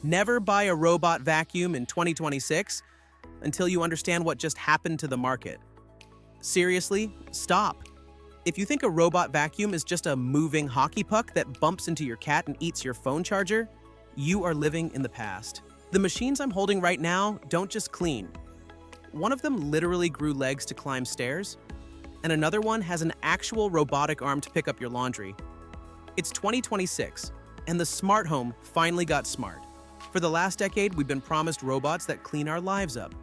Never buy a robot vacuum in 2026 until you understand what just happened to the market. Seriously, stop. If you think a robot vacuum is just a moving hockey puck that bumps into your cat and eats your phone charger, you are living in the past. The machines I'm holding right now don't just clean. One of them literally grew legs to climb stairs, and another one has an actual robotic arm to pick up your laundry. It's 2026, and the smart home finally got smart. For the last decade, we've been promised robots that clean our lives up,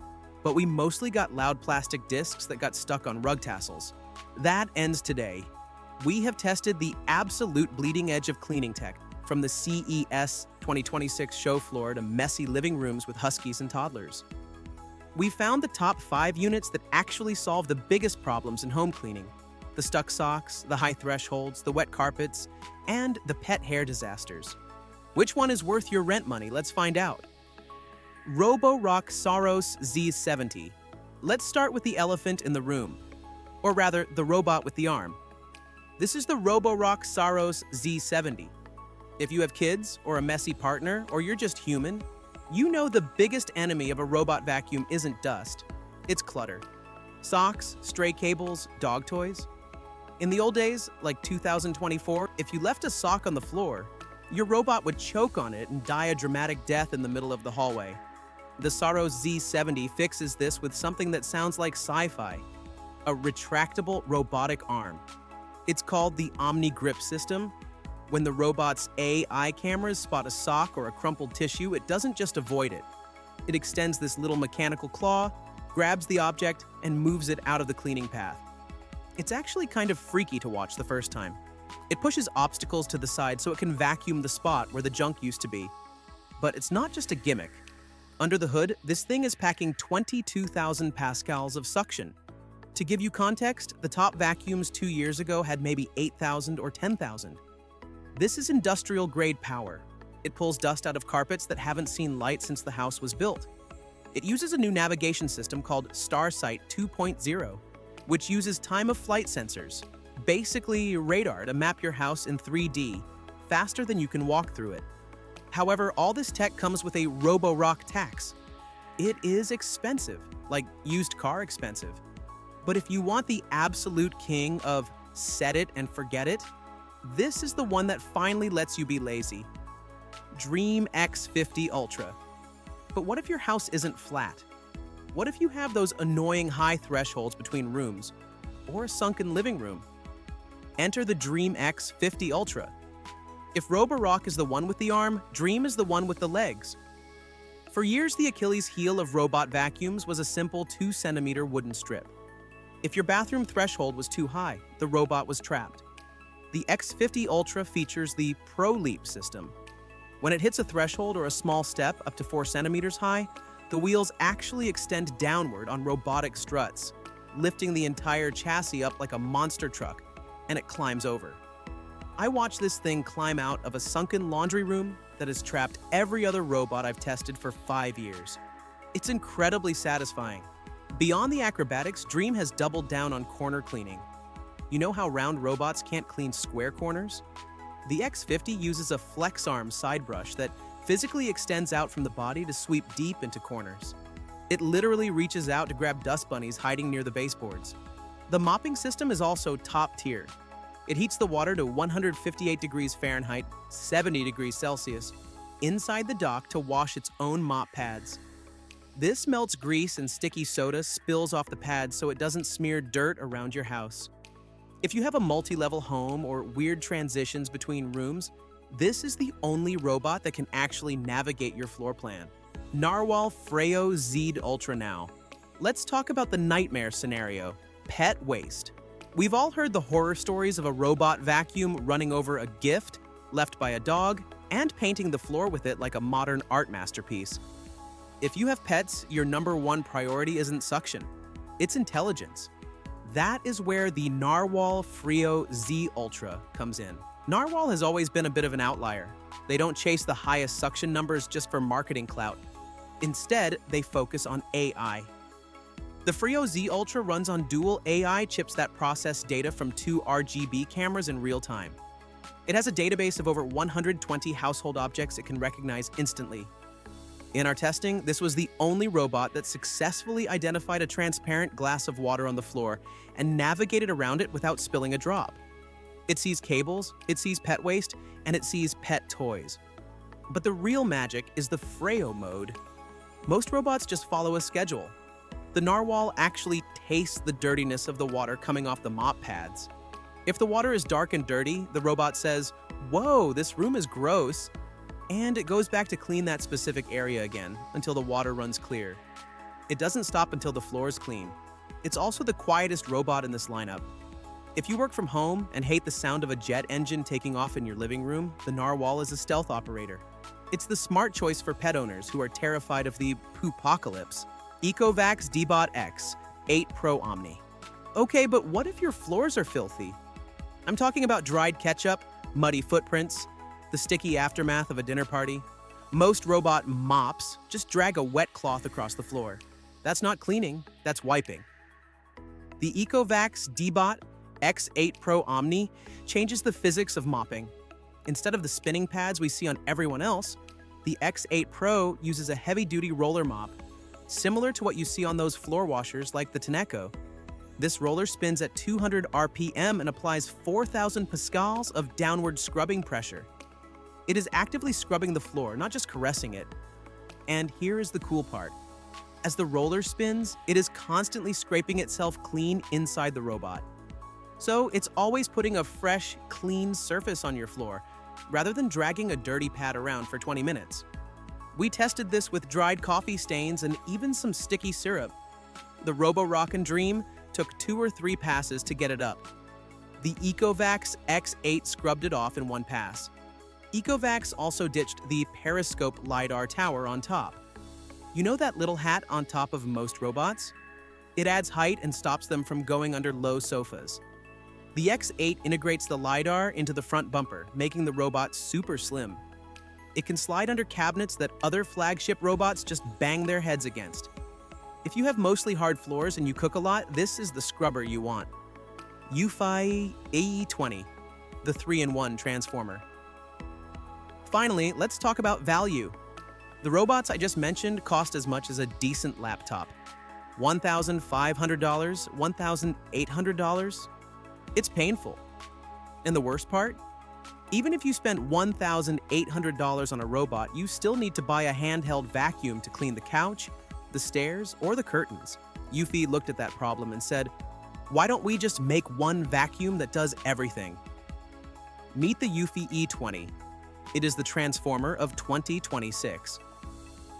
but we mostly got loud plastic discs that got stuck on rug tassels. That ends today. We have tested the absolute bleeding edge of cleaning tech, from the CES 2026 show floor to messy living rooms with huskies and toddlers. We found the top 5 units that actually solve the biggest problems in home cleaning: the stuck socks, the high thresholds, the wet carpets, and the pet hair disasters. Which one is worth your rent money? Let's find out. Roborock Saros Z70. Let's start with the elephant in the room, or rather, the robot with the arm. This is the Roborock Saros Z70. If you have kids, or a messy partner, or you're just human, you know the biggest enemy of a robot vacuum isn't dust, it's clutter. Socks, stray cables, dog toys. In the old days, like 2024, if you left a sock on the floor, your robot would choke on it and die a dramatic death in the middle of the hallway. The Saros Z70 fixes this with something that sounds like sci-fi: a retractable robotic arm. It's called the Omni Grip system. When the robot's AI cameras spot a sock or a crumpled tissue, it doesn't just avoid it. It extends this little mechanical claw, grabs the object, and moves it out of the cleaning path. It's actually kind of freaky to watch the first time. It pushes obstacles to the side so it can vacuum the spot where the junk used to be. But it's not just a gimmick. Under the hood, this thing is packing 22,000 pascals of suction. To give you context, the top vacuums 2 years ago had maybe 8,000 or 10,000. This is industrial-grade power. It pulls dust out of carpets that haven't seen light since the house was built. It uses a new navigation system called StarSight 2.0, which uses time-of-flight sensors, basically radar, to map your house in 3D, faster than you can walk through it. However, all this tech comes with a Roborock tax. It is expensive, like used car expensive. But if you want the absolute king of set it and forget it, this is the one that finally lets you be lazy. Dreame X50 Ultra. But what if your house isn't flat? What if you have those annoying high thresholds between rooms, or a sunken living room? Enter the Dreame X50 Ultra. If Roborock is the one with the arm, Dreame is the one with the legs. For years, the Achilles heel of robot vacuums was a simple 2-centimeter wooden strip. If your bathroom threshold was too high, the robot was trapped. The X50 Ultra features the Pro Leap system. When it hits a threshold or a small step up to 4 centimeters high, the wheels actually extend downward on robotic struts, lifting the entire chassis up like a monster truck, and it climbs over. I watched this thing climb out of a sunken laundry room that has trapped every other robot I've tested for 5 years. It's incredibly satisfying. Beyond the acrobatics, Dreame has doubled down on corner cleaning. You know how round robots can't clean square corners? The X50 uses a flex arm side brush that physically extends out from the body to sweep deep into corners. It literally reaches out to grab dust bunnies hiding near the baseboards. The mopping system is also top tier. It heats the water to 158 degrees Fahrenheit, 70 degrees Celsius, inside the dock to wash its own mop pads. This melts grease and sticky soda spills off the pads so it doesn't smear dirt around your house. If you have a multi-level home or weird transitions between rooms, this is the only robot that can actually navigate your floor plan. Narwal Freo Z Ultra now. Let's talk about the nightmare scenario: pet waste. We've all heard the horror stories of a robot vacuum running over a gift left by a dog and painting the floor with it like a modern art masterpiece. If you have pets, your #1 priority isn't suction, it's intelligence. That is where the Narwal Freo Z Ultra comes in. Narwal has always been a bit of an outlier. They don't chase the highest suction numbers just for marketing clout. Instead, they focus on AI. The Freo Z Ultra runs on dual AI chips that process data from 2 RGB cameras in real time. It has a database of over 120 household objects it can recognize instantly. In our testing, this was the only robot that successfully identified a transparent glass of water on the floor and navigated around it without spilling a drop. It sees cables, it sees pet waste, and it sees pet toys. But the real magic is the Freo mode. Most robots just follow a schedule. The Narwhal actually tastes the dirtiness of the water coming off the mop pads. If the water is dark and dirty, the robot says, "Whoa, this room is gross," and it goes back to clean that specific area again until the water runs clear. It doesn't stop until the floor is clean. It's also the quietest robot in this lineup. If you work from home and hate the sound of a jet engine taking off in your living room, the Narwhal is a stealth operator. It's the smart choice for pet owners who are terrified of the poopocalypse. Ecovacs Deebot X8 Pro Omni. Okay, but what if your floors are filthy? I'm talking about dried ketchup, muddy footprints, the sticky aftermath of a dinner party. Most robot mops just drag a wet cloth across the floor. That's not cleaning, that's wiping. The Ecovacs Deebot X8 Pro Omni changes the physics of mopping. Instead of the spinning pads we see on everyone else, the X8 Pro uses a heavy-duty roller mop, similar to what you see on those floor washers like the Tenneco. This roller spins at 200 RPM and applies 4,000 pascals of downward scrubbing pressure. It is actively scrubbing the floor, not just caressing it. And here is the cool part. As the roller spins, it is constantly scraping itself clean inside the robot. So it's always putting a fresh, clean surface on your floor, rather than dragging a dirty pad around for 20 minutes. We tested this with dried coffee stains and even some sticky syrup. The Roborock and Dreame took 2 or 3 passes to get it up. The Ecovacs X8 scrubbed it off in one pass. Ecovacs also ditched the periscope LiDAR tower on top. You know that little hat on top of most robots? It adds height and stops them from going under low sofas. The X8 integrates the LiDAR into the front bumper, making the robot super slim. It can slide under cabinets that other flagship robots just bang their heads against. If you have mostly hard floors and you cook a lot, this is the scrubber you want. Eufy E20, the 3-in-1 transformer. Finally, let's talk about value. The robots I just mentioned cost as much as a decent laptop. $1,500, $1,800. It's painful. And the worst part? Even if you spent $1,800 on a robot, you still need to buy a handheld vacuum to clean the couch, the stairs, or the curtains. Eufy looked at that problem and said, "Why don't we just make one vacuum that does everything?" Meet the Eufy E20. It is the transformer of 2026.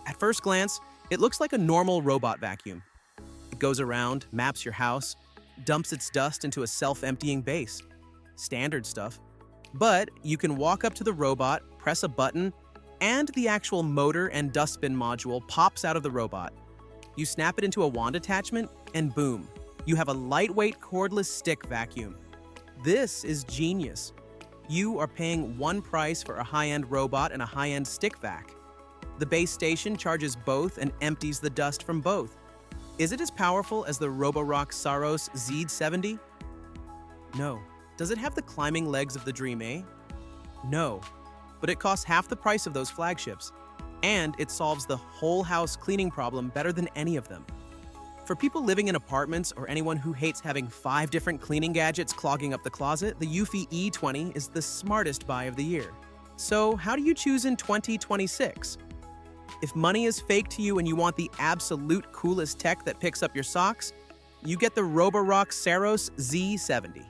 At first glance, it looks like a normal robot vacuum. It goes around, maps your house, dumps its dust into a self-emptying base. Standard stuff. But you can walk up to the robot, press a button, and the actual motor and dustbin module pops out of the robot. You snap it into a wand attachment, and boom, you have a lightweight cordless stick vacuum. This is genius. You are paying one price for a high-end robot and a high-end stick vac. The base station charges both and empties the dust from both. Is it as powerful as the Roborock Saros Z70? No. Does it have the climbing legs of the Dreame? No. But it costs half the price of those flagships. And it solves the whole house cleaning problem better than any of them. For people living in apartments or anyone who hates having 5 different cleaning gadgets clogging up the closet, the Eufy E20 is the smartest buy of the year. So how do you choose in 2026? If money is fake to you and you want the absolute coolest tech that picks up your socks, you get the Roborock Saros Z70.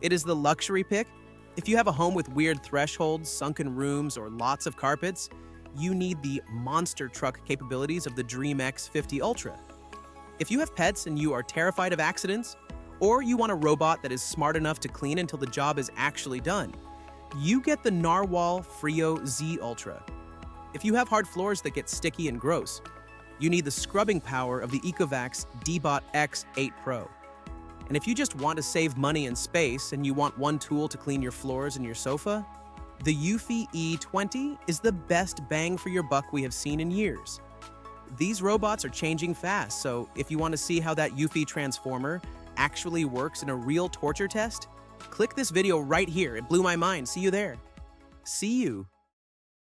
It is the luxury pick. If you have a home with weird thresholds, sunken rooms, or lots of carpets, you need the monster truck capabilities of the Dreame X50 Ultra. If you have pets and you are terrified of accidents, or you want a robot that is smart enough to clean until the job is actually done, you get the Narwal Freo Z Ultra. If you have hard floors that get sticky and gross, you need the scrubbing power of the Ecovacs Deebot X8 Pro. And if you just want to save money and space and you want one tool to clean your floors and your sofa, the Eufy E20 is the best bang for your buck we have seen in years. These robots are changing fast, so if you want to see how that Eufy transformer actually works in a real torture test, click this video right here. It blew my mind. See you there. See you.